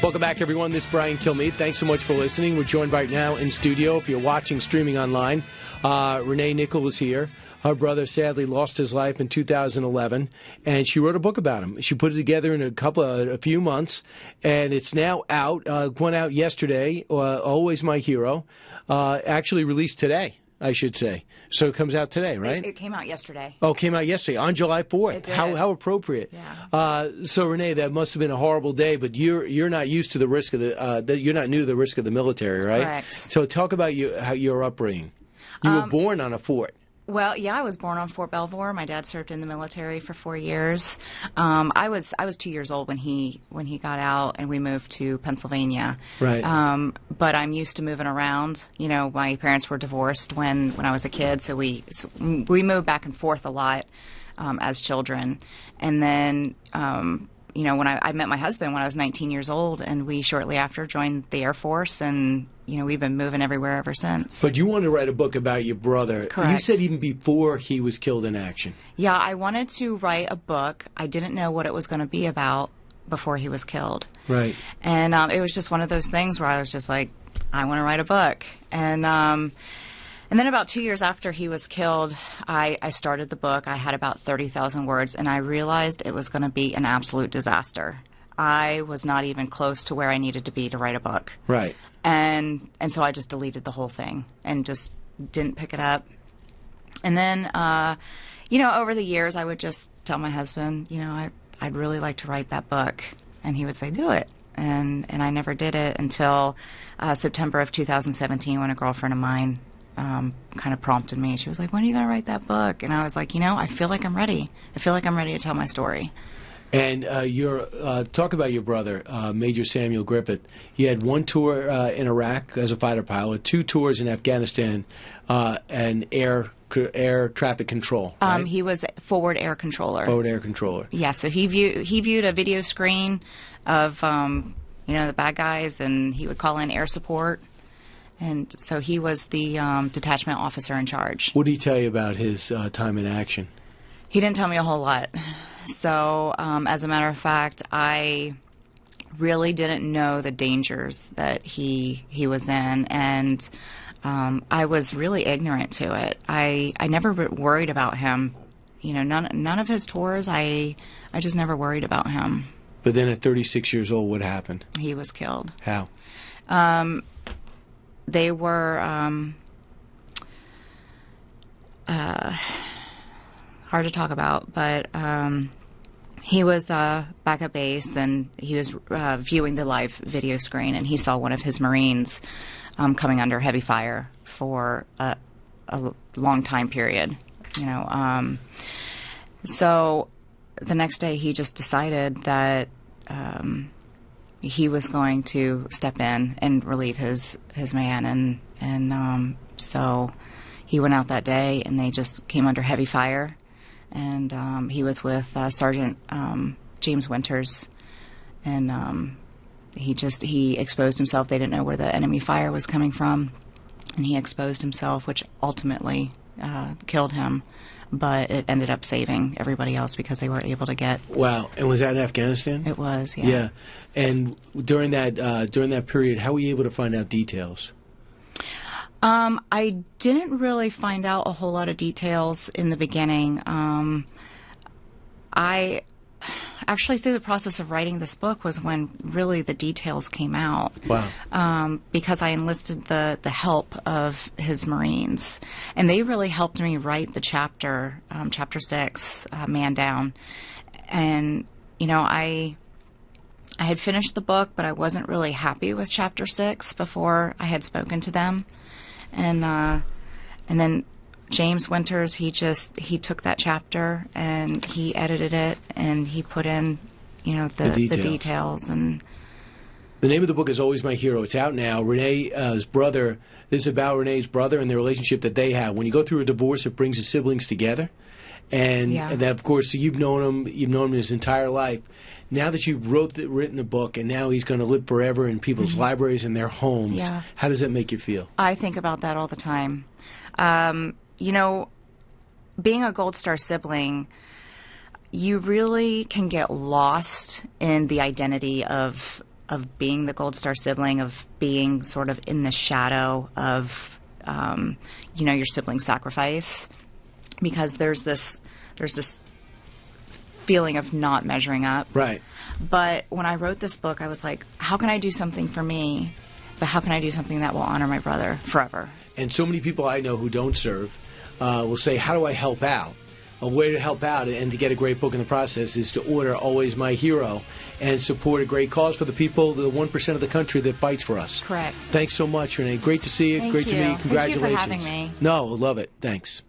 Welcome back, everyone. This is Brian Kilmeade. Thanks so much for listening. We're joined right now in studio, if you're watching streaming online. Renee Nickell is here. Her brother sadly lost his life in 2011, and she wrote a book about him. She put it together in a few months, and it's now out. Went out yesterday. Always My Hero. Actually released today, I should say. So it comes out today, right? It came out yesterday. Oh, it came out yesterday, on July 4th. It did. How appropriate. Yeah. So Renee, that must have been a horrible day, but you're not used to the risk of you're not new to the risk of the military, right? Correct. So talk about your upbringing. You were born on a fort. Well, yeah, I was born on Fort Belvoir. My dad served in the military for 4 years. I was 2 years old when he got out, and we moved to Pennsylvania. Right. But I'm used to moving around. You know, my parents were divorced when I was a kid, so we moved back and forth a lot as children. And then, you know, when I met my husband when I was 19 years old, and we shortly after joined the Air Force, and you know, we've been moving everywhere ever since. But you wanted to write a book about your brother. Correct. You said even before he was killed in action. Yeah, I wanted to write a book. I didn't know what it was going to be about before he was killed. Right. And it was just one of those things where I was just like, I want to write a book. And then about 2 years after he was killed, I started the book. I had about 30,000 words, and I realized it was going to be an absolute disaster. I was not even close to where I needed to be to write a book. Right. And so I just deleted the whole thing and just didn't pick it up. And then, you know, over the years, I would just tell my husband, you know, I'd really like to write that book. And he would say, do it. And I never did it until September of 2017, when a girlfriend of mine kind of prompted me. She was like, when are you going to write that book? And I was like, you know, I feel like I'm ready. I feel like I'm ready to tell my story. And talk about your brother, Major Samuel Griffith. He had one tour in Iraq as a fighter pilot, 2 tours in Afghanistan, and air traffic control. Right? He was forward air controller. Forward air controller. Yeah, so he viewed a video screen of you know, the bad guys, and he would call in air support. And so he was the detachment officer in charge. What did he tell you about his time in action? He didn't tell me a whole lot. So, as a matter of fact, I really didn't know the dangers that he was in, and I was really ignorant to it. I never worried about him. You know, none of his tours, I just never worried about him. But then at 36 years old, what happened? He was killed. How? They were hard to talk about, but he was back at base, and he was viewing the live video screen, and he saw one of his Marines coming under heavy fire for a long time period. You know, so the next day he just decided that he was going to step in and relieve his man, and so he went out that day, and they just came under heavy fire. And he was with Sergeant James Winters, and he exposed himself. They didn't know where the enemy fire was coming from, and he exposed himself, which ultimately killed him. But it ended up saving everybody else because they were able to get. Wow! And was that in Afghanistan? It was, yeah. Yeah. And during that period, how were you able to find out details? I didn't really find out a whole lot of details in the beginning. I actually, through the process of writing this book, was when really the details came out. Wow. Because I enlisted the help of his Marines, and they really helped me write the chapter 6, Man Down. And, you know, I had finished the book, but I wasn't really happy with chapter 6 before I had spoken to them. And then James Winters, he took that chapter and he edited it, and he put in, you know, the details. And the name of the book is Always My Hero. It's out now. Renee's brother. This is about Renee's brother and the relationship that they have. When you go through a divorce, it brings the siblings together, and that, of course, you've known him his entire life. Now that you've written the book, and now he's going to live forever in people's libraries and their homes, how does that make you feel? I think about that all the time. You know, being a Gold Star sibling, you really can get lost in the identity of being the Gold Star sibling, of being sort of in the shadow of, your sibling's sacrifice, because there's this feeling of not measuring up. Right. But when I wrote this book, I was like, how can I do something for me, but how can I do something that will honor my brother forever? And so many people I know who don't serve will say, how do I help out? A way to help out and to get a great book in the process is to order Always My Hero and support a great cause for the people, the 1% of the country that fights for us. Correct. Thanks so much, Renee. Great to see you. Thank Great you. to meet you. Congratulations. Thank you for having me. No, love it. Thanks.